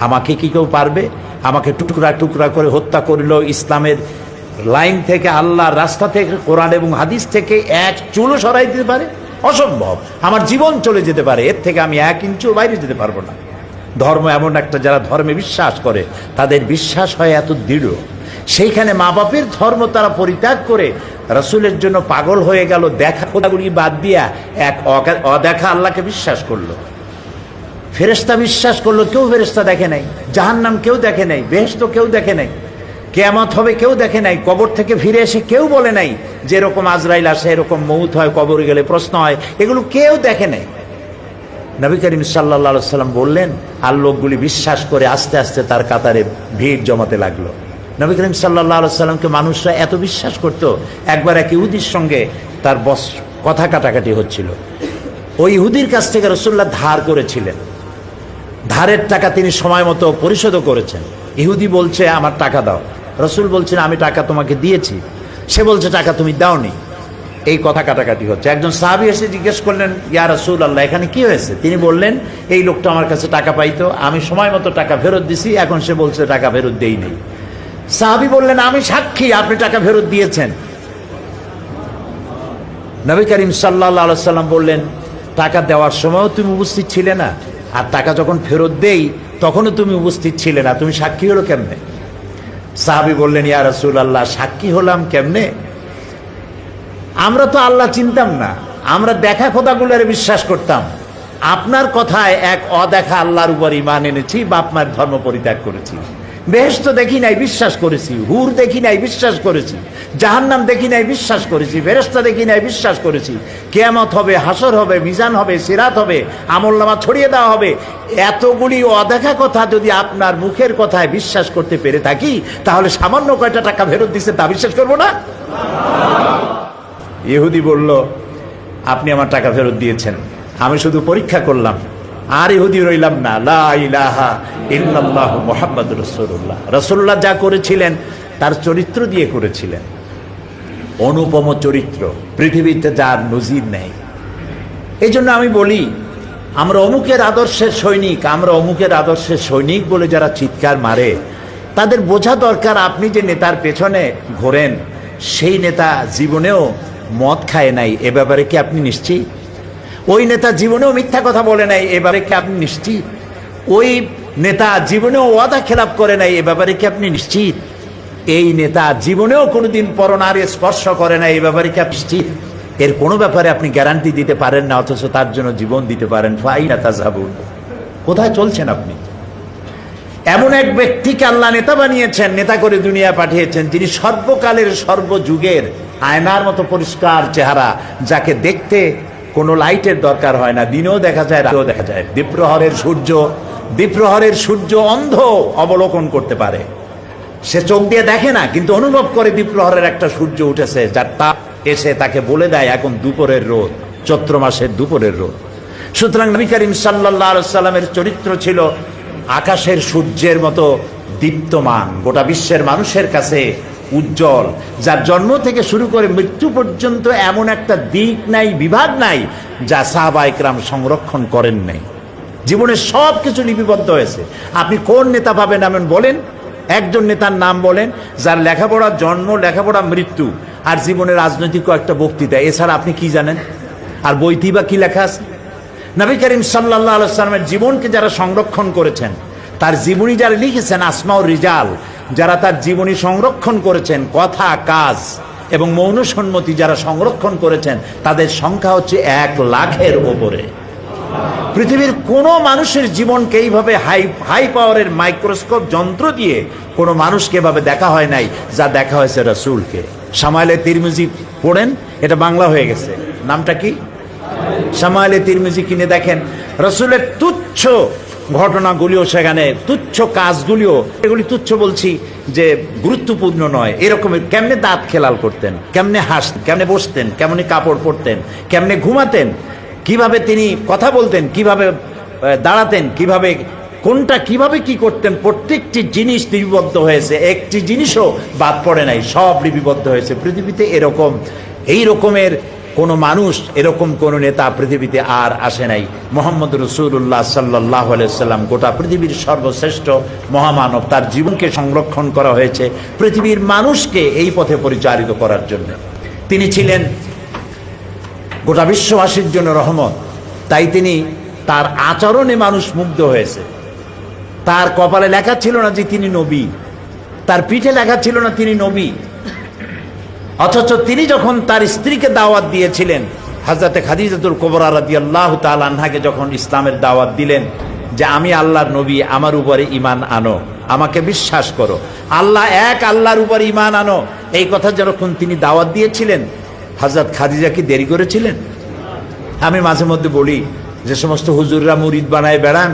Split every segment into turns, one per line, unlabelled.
আমাকে কি কেউ পারবে? আমাকে টুকরা টুকরা করে হত্যা করলো, ইসলামের লাইন থেকে, আল্লাহর রাস্তা থেকে, কোরআন এবং হাদিস থেকে এক চুলও সরাই দিতে পারে? অসম্ভব। আমার জীবন চলে যেতে পারে, এর থেকে আমি 1 ইঞ্চিও বাইরে যেতে পারবো না। ধর্ম এমন একটা, যারা ধর্মে বিশ্বাস করে তাদের বিশ্বাস হয় এত দৃঢ়, সেইখানে মা বাপের ধর্ম তারা পরিত্যাগ করে রাসূলের জন্য পাগল হয়ে গেল, দেখা খোদাগুলি বাদ দিয়া এক অদেখা আল্লাহকে বিশ্বাস করলো। ফেরেশতা বিশ্বাস করলো, কেউ ফেরেশতা দেখে নাই, জাহান্নাম কেউ দেখে নাই, বেহেশত কেউ দেখে নাই, কিয়ামত হবে কেউ দেখে নাই, কবর থেকে ফিরে এসে কেউ বলে নাই যে এরকম আজরাইল আসে, এরকম মউত হয়, কবরে গেলে প্রশ্ন হয়, এগুলো কেউ দেখে নাই। নবী করিম সাল্লাল্লাহু আলাইহি সাল্লাম বললেন, আর লোকগুলি বিশ্বাস করে আস্তে আস্তে তার কাতারে ভিড় জমাতে লাগলো। নবী করিম সাল্লাল্লাহু আলাইহি সাল্লামকে মানুষরা এত বিশ্বাস করত, একবার এক ইহুদির সঙ্গে তার কথা কাটাকাটি হচ্ছিল। ওই ইহুদির কাছ থেকে রাসূলুল্লাহ ধার করেছিলেন, ধারের টাকা তিনি সময় মতো পরিশোধও করেছেন। ইহুদি বলছে আমার টাকা দাও, রাসূল বলছেন আমি টাকা তোমাকে দিয়েছি, সে বলছে টাকা তুমি দাওনি। এই কথা কাটাকাটি হচ্ছে। একজন সাহাবী এসে জিজ্ঞেস করলেন, ইয়া রাসূলুল্লাহ এখানে কি হয়েছে? তিনি বললেন, এই লোকটা আমার কাছে টাকা পাইতো, আমি সময় মতো টাকা ফেরত দিছি, এখন সে বলছে টাকা ফেরত দেইনি। সাহাবী বললেন, আমি সাক্ষী আপনি টাকা ফেরত দিয়েছেন। নবী করিম সাল্লাল্লাহু আলাইহি সাল্লাম বললেন, টাকা দেওয়ার সময়ও তুমি উপস্থিত ছিলে না, আর টাকা যখন ফেরত দেই তখনও তুমি উপস্থিত ছিলে না, তুমি সাক্ষী হলো কেমনে? সাহাবী বললেন, ইয়া রাসূলুল্লাহ সাক্ষী হলাম কেমনে? আমরা তো আল্লাহ চিনতাম না, আমরা দেখা খোদাগুলোরে বিশ্বাস করতাম, আপনার কথায় এক অদেখা আল্লাহর উপর ঈমান এনেছি, বাপ মায়ের ধর্ম পরিত্যাগ করেছি, বেহেশত দেখি নাই বিশ্বাস করেছি, হুর দেখি নাই বিশ্বাস করেছি, জাহান্নাম দেখি নাই বিশ্বাস করেছি, ফেরেশতা দেখি নাই বিশ্বাস করেছি, কিয়ামত হবে, হাসর হবে, মিজান হবে, সিরাত হবে, আমলনামা ছড়িয়ে দেওয়া হবে। এতগুলি অদেখা কথা যদি আপনার মুখের কথায় বিশ্বাস করতে পেরে থাকি, তাহলে সামান্য কয়টা টাকা ফেরত দিচ্ছে তা বিশ্বাস করবো না? ইহুদি বলল, আপনি আমার টাকা ফেরত দিয়েছেন, আমি শুধু পরীক্ষা করলাম। আর ইহুদি রইলাম না, লা ইলাহা ইল্লাল্লাহু মুহাম্মাদুর রাসূলুল্লাহ। রাসূলুল্লাহ যা করেছিলেন তার চরিত্র দিয়ে করেছিলেন, অনুপম চরিত্র, পৃথিবীতে যার নজির নেই। এই জন্য আমি বলি, আমরা অমুকের আদর্শের সৈনিক, আমরা অমুকের আদর্শের সৈনিক বলে যারা চিৎকার মারে, তাদের বোঝা দরকার আপনি যে নেতার পেছনে ঘোরেন, সেই নেতা জীবনেও মদ খায় নাই, এ ব্যাপারে কি আপনি নিশ্চিত? ওই নেতা জীবনেও মিথ্যা কথা বলে নাই, এ ব্যাপারে কি আপনি নিশ্চিত? ওই নেতা জীবনেও ওয়াদা খেলাপ করে নাই, এ ব্যাপারে কি আপনি নিশ্চিত? এই নেতা জীবনেও কোনোদিন পরনারী স্পর্শ করে নাই, এই ব্যাপারে কি আপনি নিশ্চিত? এর কোনো ব্যাপারে আপনি গ্যারান্টি দিতে পারেন না, অথচ তার জন্য জীবন দিতে পারেন। ফাইনা তাযহাবুন, কোথায় চলছেন আপনি? এমন এক ব্যক্তিকে আল্লাহ নেতা বানিয়েছেন, নেতা করে দুনিয়া পাঠিয়েছেন, যিনি সর্বকালের সর্বযুগের আয়নার মতো পরিষ্কার চেহারা, যাকে দেখতে কোনো লাইটের দরকার হয় না, দিনেও দেখা যায়, রাতেও দেখা যায়। দ্বীপ্রহরের সূর্য অন্ধ অবলোকন করতে পারে, সে চোখ দিয়ে দেখে না, কিন্তু অনুভব করে দ্বীপ্রহরের একটা সূর্য উঠেছে, যার তাপ এসে তাকে বলে দেয় এখন দুপুরের রোদ, চৈত্র মাসের দুপুরের রোদ। সুতরাং নবী করিম সাল্লাল্লাহু আলাইহি সাল্লামের চরিত্র ছিল আকাশের সূর্যের মতো দীপ্তমান, গোটা বিশ্বের মানুষের কাছে উজ্জ্বল, যার জন্ম থেকে শুরু করে মৃত্যু পর্যন্ত এমন একটা দিক নাই, বিভাগ নাই যা সাহাবায়ে কেরাম সংরক্ষণ করেন নাই। জীবনের সব কিছু লিপিবদ্ধ হয়েছে। আপনি কোন নেতা পাবেন এমন বলেন, একজন নেতার নাম বলেন যার লেখাপড়া জন্ম, লেখাপড়া মৃত্যু, আর জীবনের রাজনৈতিক একটা বক্তৃতা, এছাড়া আপনি কি জানেন? আর বইতেই বা কি লেখা আছে? নবী করিম সাল্লাল্লাহু আলাইহি ওয়াসাল্লামের জীবনকে যারা সংরক্ষণ করেছেন, তার জীবনী যারা লিখেছেন, আসমাউর রিজাল, যারা তার জীবনী সংরক্ষণ করেছেন, কথা, কাজ এবং মৌন সম্মতি যারা সংরক্ষণ করেছেন, তাদের সংখ্যা হচ্ছে 1 লাখের ওপরে। পৃথিবীর কোনো মানুষের জীবনকে এইভাবে হাই পাওয়ারের মাইক্রোস্কোপ যন্ত্র দিয়ে কোনো মানুষকে এভাবে দেখা হয় নাই যা দেখা হয়েছে রাসূলকে। শামাইলে তিরমিজি পড়েন, এটা বাংলা হয়ে গেছে, নামটা কি? শামাইলে তিরমিজি কিনে দেখেন, রাসূলের তুচ্ছ ঘটনাগুলিও সেখানে, তুচ্ছ কাজগুলিও, এগুলি তুচ্ছ বলছি যে গুরুত্বপূর্ণ নয়, এরকমের কেমনে দাঁত খেলাল করতেন, কেমনে হাসতেন, কেমনে বসতেন, কেমনে কাপড় পরতেন, কেমনে ঘুমাতেন, কিভাবে তিনি কথা বলতেন, কিভাবে দাঁড়াতেন, কিভাবে কোনটা কিভাবে কি করতেন, প্রত্যেকটি জিনিস লিপিবদ্ধ হয়েছে, একটি জিনিসও বাদ পড়ে নাই, সব লিপিবদ্ধ হয়েছে। পৃথিবীতে এই রকমের কোনো মানুষ এরকম কোন নেতা পৃথিবীতে আর আসে নাই। মুহাম্মদ রাসূলুল্লাহ সাল্লাল্লাহু আলাইহি সাল্লাম গোটা পৃথিবীর সর্বশ্রেষ্ঠ মহামানব, তার জীবনকে সংরক্ষণ করা হয়েছে পৃথিবীর মানুষকে এই পথে পরিচালিত করার জন্য। তিনি ছিলেন গোটা বিশ্ববাসীর জন্য রহমত, তাই তিনি তার আচরণে মানুষ মুগ্ধ হয়েছে। তার কপালে লেখা ছিল না যে তিনি নবী, তার পিঠে লেখা ছিল না তিনি নবী, অথচ তিনি যখন তার স্ত্রীকে দাওয়াত দিয়েছিলেন, হযরতে খাদিজাতুল কুবরা রাদিয়াল্লাহু তাআলা আনহাকে যখন ইসলামের দাওয়াত দিলেন যে আমি আল্লাহর নবী, আমার উপরে ঈমান আনো, আমাকে বিশ্বাস করো, আল্লাহ এক, আল্লাহর উপরে ঈমান আনো, এই কথা যখন তিনি দাওয়াত দিয়েছিলেন, হযরত খাদিজা কি দেরি করেছিলেন? আমি মাঝে মধ্যে বলি, যে সমস্ত হুজুররা মুরিদ বানায় বেড়ান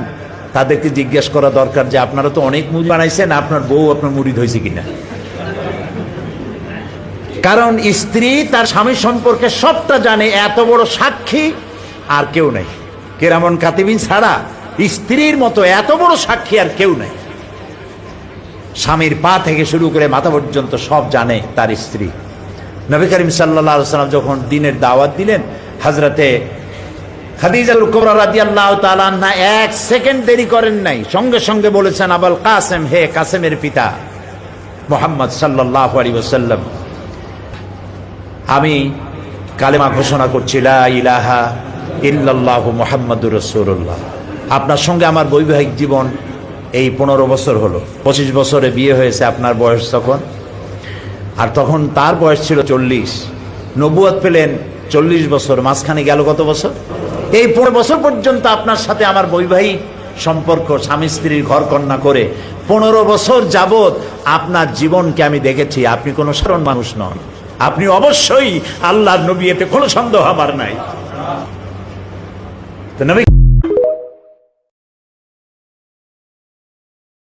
তাদেরকে জিজ্ঞেস করা দরকার যে আপনারা তো অনেক মুরিদ বানাইছেন, আপনার বউ আপনার মুরিদ হয়েছে কিনা। কারণ স্ত্রী তার স্বামী সম্পর্কে সবটা জানে, এত বড় সাক্ষী আর কেউ নাই। কিরামান কাতিবিন ছাড়া স্ত্রীর মতো এত বড় সাক্ষী আর কেউ নাই। স্বামীর পা থেকে শুরু করে মাথা পর্যন্ত সব জানে তার স্ত্রী। নবী করিম সাল্লাল্লাহু আলাইহি ওয়াসাল্লাম যখন দ্বীনের দাওয়াত দিলেন, হযরতে খাদিজাতুল কুবরা রাদিয়াল্লাহু তাআলা আনহা এক সেকেন্ড দেরি করেন নাই, সঙ্গে সঙ্গে বলেছেন, আবুল কাসেম, হে কাসেমের পিতা মুহাম্মদ সাল্লাল্লাহু আলাইহি ওয়াসাল্লাম, আমি কালেমা ঘোষণা করছি, লা ইলাহা ইল্লাল্লাহু মুহাম্মাদুর রাসূলুল্লাহ। আপনার সঙ্গে আমার বৈবাহিক জীবন এই 15 বছর হলো, 25 বছরে বিয়ে হয়েছে আপনার বয়স তখন, আর তখন তার বয়স ছিল 40। নবুয়ত পেলেন 40 বছর, মাঝখানে গেল কত বছর? এই 15 বছর পর্যন্ত আপনার সাথে আমার বৈবাহিক সম্পর্ক, স্বামী স্ত্রীর ঘর কন্যা করে 15 বছর যাবত আপনার জীবনকে আমি দেখেছি। আপনি কোনো সাধারণ মানুষ নন, আপনি অবশ্যই আল্লাহর নবী, এতে কোনো সন্দেহ আমার নাই। তো নবী